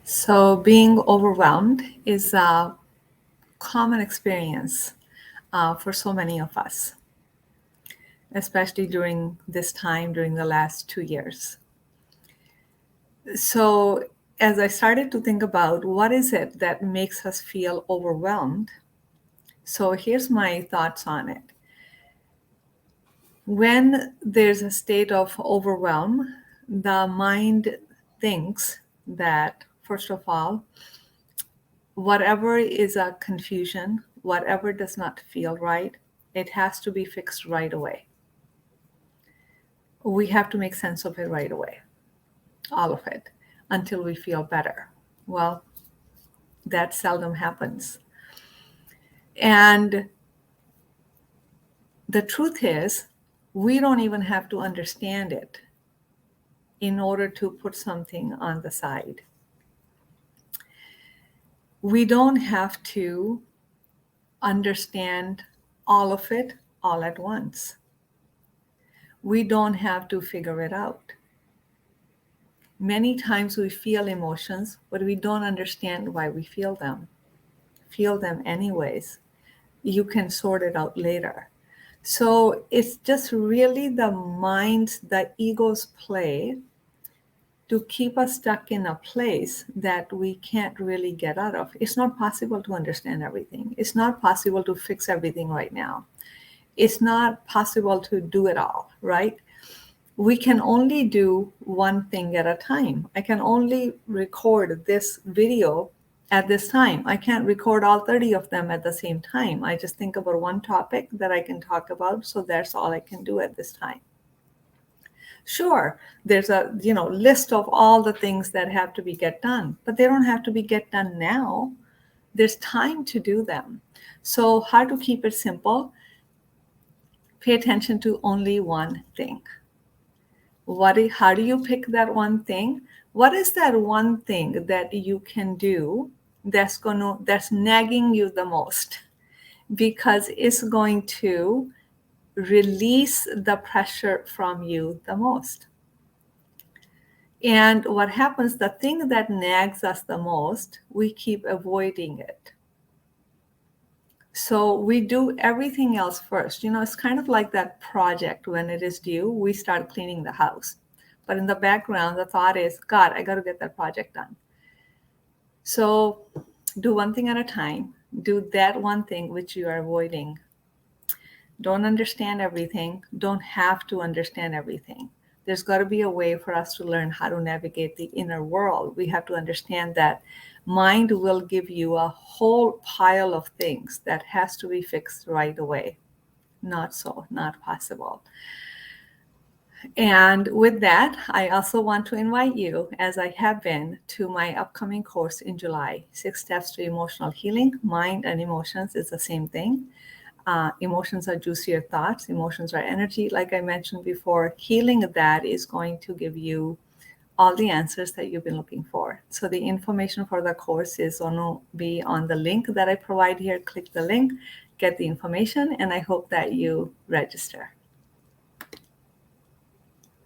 So, being overwhelmed is a common experience for so many of us, especially during this time, during the last 2 years. So, as I started to think about what is it that makes us feel overwhelmed, so here's my thoughts on it. When there's a state of overwhelm, the mind thinks that, first of all, whatever is a confusion, whatever does not feel right, it has to be fixed right away. We have to make sense of it right away, all of it, until we feel better. Well, that seldom happens. And the truth is, we don't even have to understand it in order to put something on the side. We don't have to understand all of it all at once. We don't have to figure it out. Many times we feel emotions, but we don't understand why we feel them. Feel them anyways. You can sort it out later. So it's just really the mind's, the ego's play to keep us stuck in a place that we can't really get out of. It's not possible to understand everything. It's not possible to fix everything right now. It's not possible to do it all, right? We can only do one thing at a time. I can only record this video at this time. I can't record all 30 of them at the same time. I just think about one topic that I can talk about, so that's all I can do at this time. Sure, there's a list of all the things that have to be get done, but they don't have to be get done now. There's time to do them. So how to keep it simple? Pay attention to only one thing. How do you pick that one thing? What is that one thing that you can do that's nagging you the most? Because it's going to release the pressure from you the most. And what happens, the thing that nags us the most, we keep avoiding it. So we do everything else first. It's kind of like that project when it is due, we start cleaning the house. But in the background, the thought is, God, I got to get that project done. So do one thing at a time. Do that one thing which you are avoiding. Don't understand everything. Don't have to understand everything. There's got to be a way for us to learn how to navigate the inner world. We have to understand that mind will give you a whole pile of things that has to be fixed right away. Not so, not possible. And with that, I also want to invite you, as I have been, to my upcoming course in July, 6 Steps to Emotional Healing. Mind and emotions is the same thing. Emotions are juicier thoughts. Emotions are energy. Like I mentioned before, healing that is going to give you all the answers that you've been looking for. So the information for the course is going to be on the link that I provide here. Click the link, get the information, and I hope that you register.